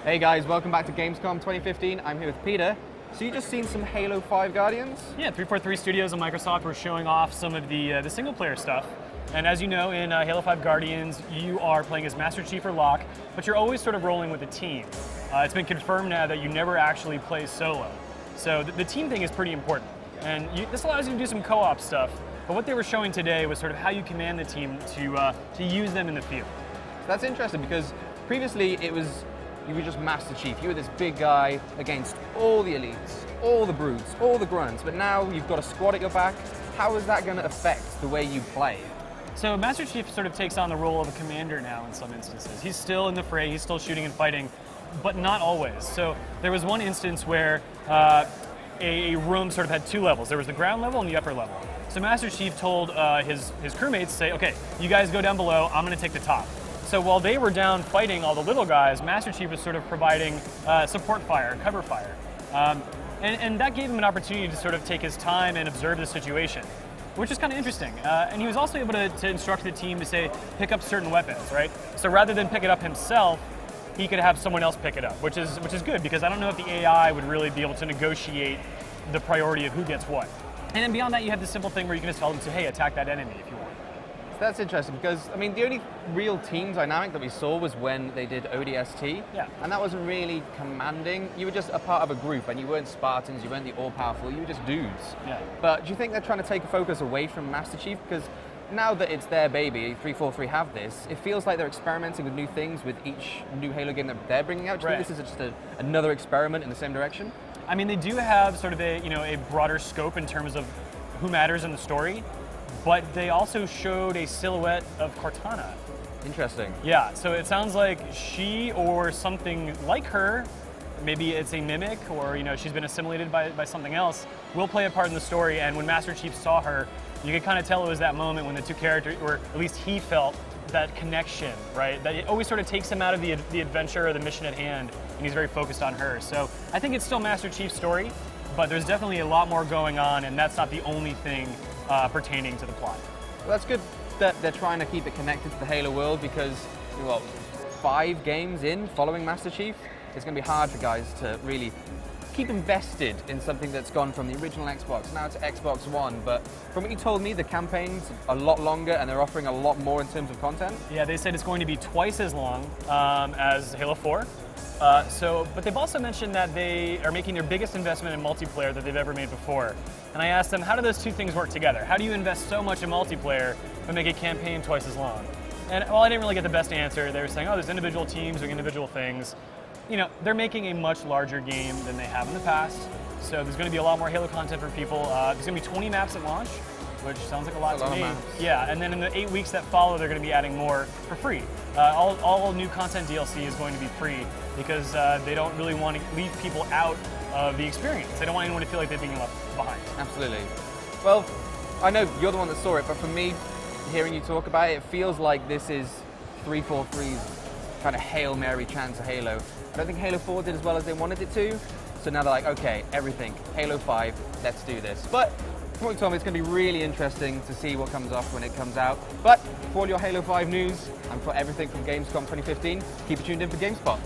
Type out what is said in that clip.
Hey guys, welcome back to Gamescom 2015. I'm here with Peter. So you just seen some Halo 5 Guardians? Yeah, 343 Studios and Microsoft were showing off some of the single-player stuff. And as you know, in Halo 5 Guardians, you are playing as Master Chief or Locke, but you're always sort of rolling with a team. It's been confirmed now that you never actually play solo. So the team thing is pretty important. And this allows you to do some co-op stuff. But what they were showing today was sort of how you command the team to use them in the field. That's interesting because previously you were just Master Chief. You were this big guy against all the elites, all the brutes, all the grunts, but now you've got a squad at your back. How is that going to affect the way you play? So Master Chief sort of takes on the role of a commander now in some instances. He's still in the fray, he's still shooting and fighting, but not always. So there was one instance where a room sort of had two levels. There was the ground level and the upper level. So Master Chief told his crewmates, say, okay, you guys go down below, I'm going to take the top. So while they were down fighting all the little guys, Master Chief was sort of providing support fire, cover fire. And that gave him an opportunity to sort of take his time and observe the situation, which is kind of interesting. And he was also able to instruct the team to say, pick up certain weapons, right? So rather than pick it up himself, he could have someone else pick it up, which is good, because I don't know if the AI would really be able to negotiate the priority of who gets what. And then beyond that, you have the simple thing where you can just tell them to, hey, attack that enemy if you want. That's interesting because, I mean, the only real team dynamic that we saw was when they did ODST. Yeah. And that wasn't really commanding. You were just a part of a group and you weren't Spartans, you weren't the all-powerful, you were just dudes. Yeah. But do you think they're trying to take a focus away from Master Chief? Because now that it's their baby, 343 have this, it feels like they're experimenting with new things with each new Halo game that they're bringing out. Do you think this is just another experiment in the same direction? I mean, they do have sort of a broader scope in terms of who matters in the story, but they also showed a silhouette of Cortana. Interesting. Yeah, so it sounds like she or something like her, maybe it's a mimic or she's been assimilated by something else, will play a part in the story. And when Master Chief saw her, you could kind of tell it was that moment when the two characters, or at least he felt that connection, right? That it always sort of takes him out of the adventure or the mission at hand, and he's very focused on her. So I think it's still Master Chief's story, but there's definitely a lot more going on, and that's not the only thing pertaining to the plot. Well, that's good that they're trying to keep it connected to the Halo world because, 5 games in following Master Chief, it's going to be hard for guys to really keep invested in something that's gone from the original Xbox now to Xbox One. But from what you told me, the campaign's a lot longer and they're offering a lot more in terms of content. Yeah, they said it's going to be twice as long as Halo 4. But they've also mentioned that they are making their biggest investment in multiplayer that they've ever made before. And I asked them, how do those two things work together? How do you invest so much in multiplayer but make a campaign twice as long? And while I didn't really get the best answer, they were saying, oh, there's individual teams doing individual things. They're making a much larger game than they have in the past. So there's going to be a lot more Halo content for people. There's going to be 20 maps at launch, which sounds like a lot to me. Yeah, and then in the 8 weeks that follow, they're going to be adding more for free. All new content DLC is going to be free because they don't really want to leave people out of the experience. They don't want anyone to feel like they're being left behind. Absolutely. Well, I know you're the one that saw it, but for me, hearing you talk about it, it feels like this is 343's kind of Hail Mary chance of Halo. I don't think Halo 4 did as well as they wanted it to, so now they're like, okay, everything, Halo 5, let's do this. But from what you told me, it's going to be really interesting to see what comes off when it comes out. But for all your Halo 5 news and for everything from Gamescom 2015, keep it tuned in for GameSpot.